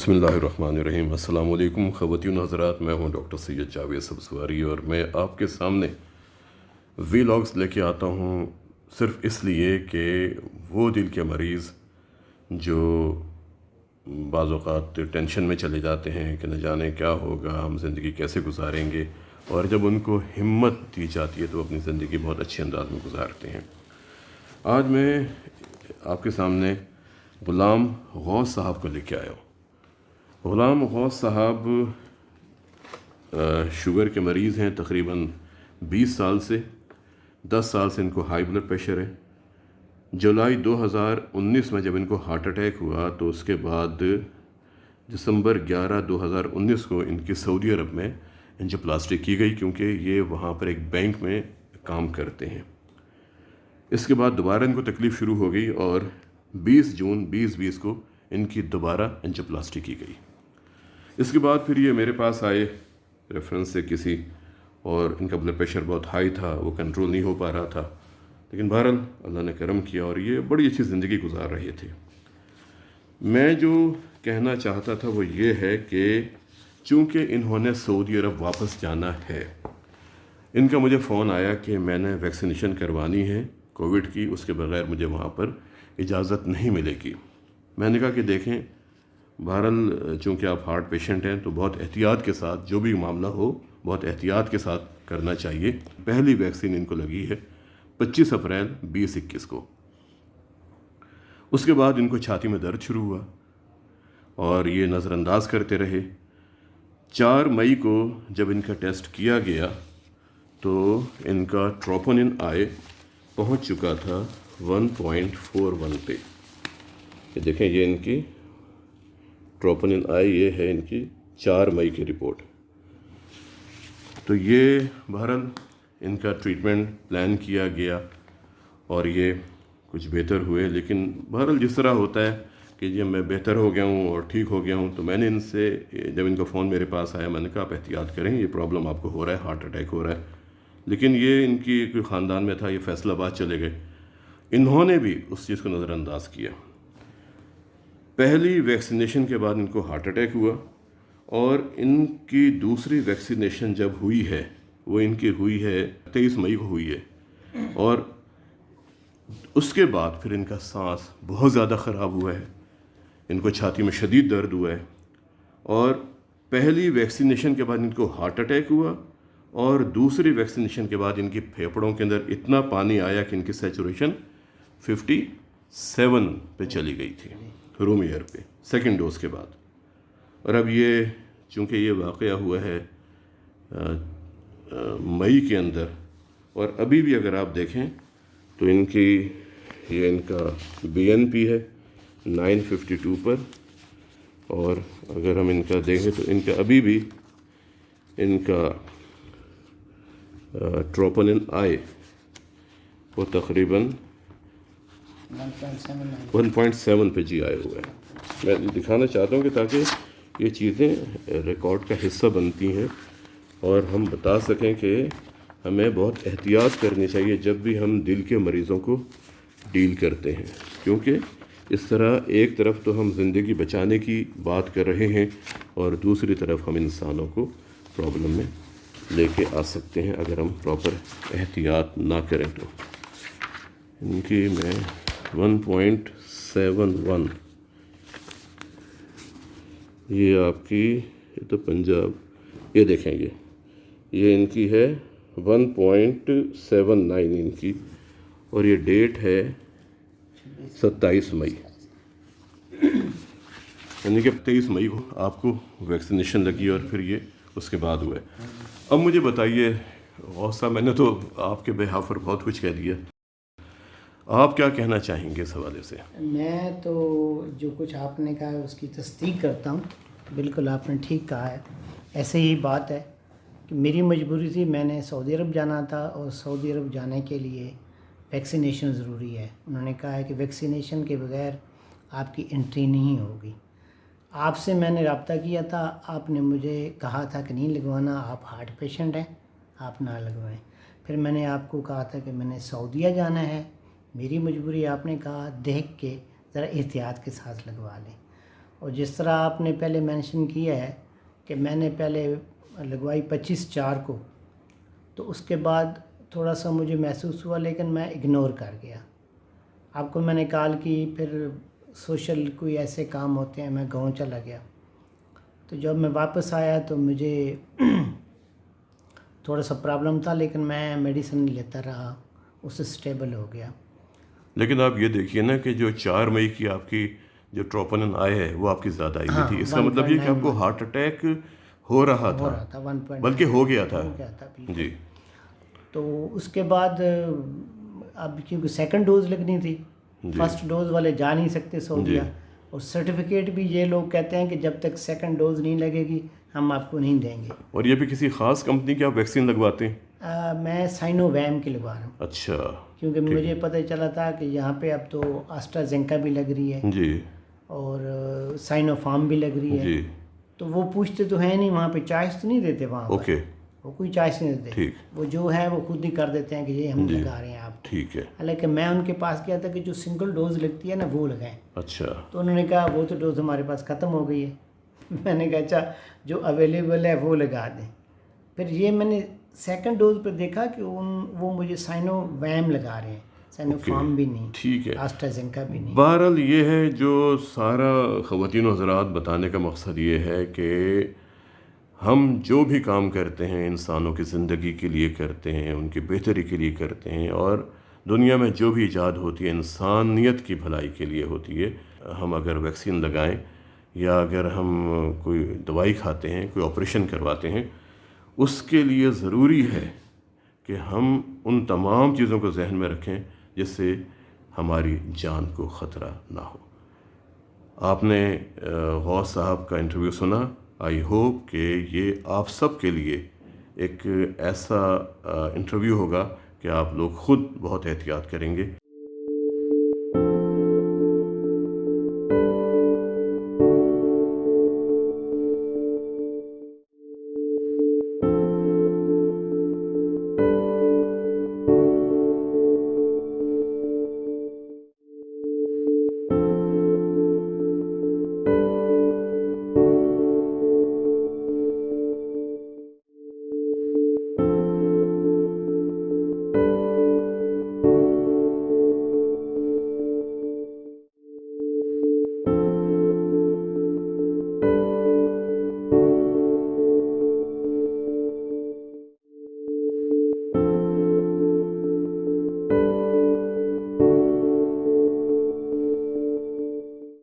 बिस्मिल्लाहिर्रहमानिर्रहीम। अस्सलाम वालेकुम ख़वातीन हज़रात, मैं हूं डॉक्टर सैयद जावेद सब्ज़वारी और मैं आपके सामने वीलॉग्स लेके आता हूं सिर्फ़ इसलिए कि वो दिल के मरीज़ जो बाज़ औक़ात टेंशन में चले जाते हैं कि न जाने क्या होगा, हम ज़िंदगी कैसे गुजारेंगे, और जब उनको हिम्मत दी जाती है तो अपनी ज़िंदगी बहुत अच्छे अंदाज में गुजारते हैं। आज मैं आपके सामने ग़ुलाम गौस साहब को लेके आया हूँ। ग़ुलाम गौस साहब शुगर के मरीज़ हैं, तकरीबन 20 साल से। 10 साल से इनको हाई ब्लड प्रेशर है। जुलाई 2019 में जब इनको हार्ट अटैक हुआ तो उसके बाद दिसंबर 11 2019 को इनकी सऊदी अरब में एंजियोप्लास्टी की गई, क्योंकि ये वहाँ पर एक बैंक में काम करते हैं। इसके बाद दोबारा इनको तकलीफ़ शुरू हो गई और 20 जून 2020 को इनकी दोबारा एंजियोप्लास्टी की गई। इसके बाद फिर ये मेरे पास आए रेफरेंस से किसी, और इनका ब्लड प्रेशर बहुत हाई था, वो कंट्रोल नहीं हो पा रहा था, लेकिन बहरहाल अल्लाह ने करम किया और ये बड़ी अच्छी ज़िंदगी गुजार रहे थे। मैं जो कहना चाहता था वो ये है कि चूँकि इन्होंने सऊदी अरब वापस जाना है, इनका मुझे फ़ोन आया कि मैंने वैक्सीनेशन करवानी है कोविड की, उसके बगैर मुझे वहाँ पर इजाज़त नहीं मिलेगी। मैंने कहा कि देखें, बहरहाल चूँकि आप हार्ट पेशेंट हैं तो बहुत एहतियात के साथ जो भी मामला हो बहुत एहतियात के साथ करना चाहिए। पहली वैक्सीन इनको लगी है 25 अप्रैल 2021 को। उसके बाद इनको छाती में दर्द शुरू हुआ और ये नज़रअंदाज करते रहे। 4 मई को जब इनका टेस्ट किया गया तो इनका ट्रोपोनिन आई पहुंच चुका था 1.41 पे। ये देखें, ये इनकी ट्रोपोनिन आई, ये है इनकी 4 मई की रिपोर्ट। तो ये बहरहाल इनका ट्रीटमेंट प्लान किया गया और ये कुछ बेहतर हुए। लेकिन बहरहाल जिस तरह होता है कि जब मैं बेहतर हो गया हूँ और ठीक हो गया हूँ, तो मैंने इनसे, जब इनका फ़ोन मेरे पास आया, मैंने कहा आप एहतियात करें, ये प्रॉब्लम आपको हो रहा है, हार्ट अटैक हो रहा है। लेकिन ये इनकी कोई ख़ानदान में था, ये फैसलाबाद चले गए। इन्होंने भी उस चीज़ को नज़रअंदाज किया। पहली वैक्सीनेशन के बाद इनको हार्ट अटैक हुआ और इनकी दूसरी वैक्सीनेशन जब हुई है वो इनकी हुई है 23 मई को हुई है, और उसके बाद फिर इनका सांस बहुत ज़्यादा ख़राब हुआ है, इनको छाती में शदीद दर्द हुआ है, और पहली वैक्सीनेशन के बाद इनको हार्ट अटैक हुआ और दूसरी वैक्सीनेशन के बाद इनकी फेफड़ों के अंदर इतना पानी आया कि इनकी सैचुरेशन 57 पे चली गई थी रूम एयर पे, सेकंड डोज के बाद। और अब ये चूँकि ये वाक़या हुआ है मई के अंदर, और अभी भी अगर आप देखें तो इनकी, ये इनका BNP है 952 पर, और अगर हम इनका देखें तो इनका अभी भी इनका ट्रोपोनिन आई वो तकरीबन 1.7 पे GI हुआ है। मैं दिखाना चाहता हूँ कि ताकि ये चीज़ें रिकॉर्ड का हिस्सा बनती हैं और हम बता सकें कि हमें बहुत एहतियात करनी चाहिए जब भी हम दिल के मरीज़ों को डील करते हैं, क्योंकि इस तरह एक तरफ तो हम ज़िंदगी बचाने की बात कर रहे हैं और दूसरी तरफ हम इंसानों को प्रॉब्लम में लेके आ सकते हैं अगर हम प्रॉपर एहतियात ना करें। तो इनकी मैं 1.71, ये आपकी, ये तो पंजाब, ये देखेंगे, ये इनकी है 1.79 इनकी, और ये डेट है 27 मई, यानी कि 23 मई को आपको वैक्सीनेशन लगी और फिर ये उसके बाद हुआ है। अब मुझे बताइए गौस साहब, मैंने तो आपके बिहाफ पर बहुत कुछ कह दिया, आप क्या कहना चाहेंगे इस हवाले से? मैं तो जो कुछ आपने कहा है उसकी तस्दीक करता हूँ। बिल्कुल आपने ठीक कहा है। ऐसे ही बात है कि मेरी मजबूरी थी, मैंने सऊदी अरब जाना था और सऊदी अरब जाने के लिए वैक्सीनेशन ज़रूरी है। उन्होंने कहा है कि वैक्सीनेशन के बगैर आपकी एंट्री नहीं होगी। आपसे मैंने रब्ता किया था, आपने मुझे कहा था कि नहीं लगवाना, आप हार्ट पेशेंट हैं, आप ना लगवाएं। फिर मैंने आपको कहा था कि मैंने सऊदीया जाना है, मेरी मजबूरी, आपने कहा देख के ज़रा एहतियात के साथ लगवा लें। اور جس طرح آپ نے پہلے مینشن کیا ہے کہ میں نے پہلے لگوائی 25/4 کو، تو اس کے بعد تھوڑا سا مجھے محسوس ہوا لیکن میں اگنور کر گیا. آپ کو میں نے کال کی، پھر سوشل کوئی ایسے کام ہوتے ہیں، میں گاؤں چلا گیا. تو جب میں واپس آیا تو مجھے تھوڑا سا پرابلم تھا، لیکن میں میڈیسن لیتا رہا، اس سے سٹیبل ہو گیا. لیکن آپ یہ دیکھیے نا کہ جو 4 مئی کی آپ کی جو ٹروپونن آئی ہے وہ آپ کی زیادہ آئی ہوئی تھی. اس کا مطلب یہ کہ آپ کو ہارٹ اٹیک ہو رہا تھا 1.9 بلکہ ہو گیا تھا. بالکل. جی. تو اس کے بعد اب کیونکہ سیکنڈ ڈوز لگنی تھی، فرسٹ ڈوز والے جا نہیں سکتے سعودیہ، اور سرٹیفکیٹ بھی یہ لوگ کہتے ہیں کہ جب تک سیکنڈ ڈوز نہیں لگے گی ہم آپ کو نہیں دیں گے. اور یہ بھی کسی خاص کمپنی کی آپ ویکسین لگواتے ہیں؟ میں سائنو ویم کی لگوا رہا ہوں. اچھا. کیونکہ مجھے پتہ چلا تھا کہ یہاں پہ اب تو آسٹرازینکا بھی لگ رہی ہے جی. اور سائنو فارم بھی لگ رہی ہے. جی. تو وہ پوچھتے تو ہیں نہیں، وہاں پہ چوائس تو نہیں دیتے وہاں پر. اوکے. وہ کوئی چوائس نہیں دیتے. ٹھیک. وہ جو ہے وہ خود ہی کر دیتے ہیں کہ یہ ہم لگا رہے ہیں آپ. ٹھیک ہے. حالانکہ میں ان کے پاس گیا تھا کہ جو سنگل ڈوز لگتی ہے نا وہ لگائیں. اچھا. تو انہوں نے کہا وہ تو ڈوز ہمارے پاس ختم ہو گئی ہے. میں نے کہا اچھا جو اویلیبل ہے وہ لگا دیں. پھر یہ میں نے سیکنڈ ڈوز پہ دیکھا کہ وہ مجھے سائنو ویم لگا رہے ہیں، سائنو فارم بھی نہیں. ٹھیک ہے. آسٹرازینکا بھی نہیں. بہرحال یہ ہے جو سارا خواتین و حضرات بتانے کا مقصد یہ ہے کہ ہم جو بھی کام کرتے ہیں انسانوں کی زندگی کے لیے کرتے ہیں، ان کی بہتری کے لیے کرتے ہیں، اور دنیا میں جو بھی ایجاد ہوتی ہے انسانیت کی بھلائی کے لیے ہوتی ہے. ہم اگر ویکسین لگائیں یا اگر ہم کوئی دوائی کھاتے ہیں، کوئی آپریشن کرواتے ہیں، اس کے لیے ضروری ہے کہ ہم ان تمام چیزوں کو ذہن میں رکھیں جس سے ہماری جان کو خطرہ نہ ہو. آپ نے غوث صاحب کا انٹرویو سنا. آئی ہوپ کہ یہ آپ سب کے لیے ایک ایسا انٹرویو ہوگا کہ آپ لوگ خود بہت احتیاط کریں گے.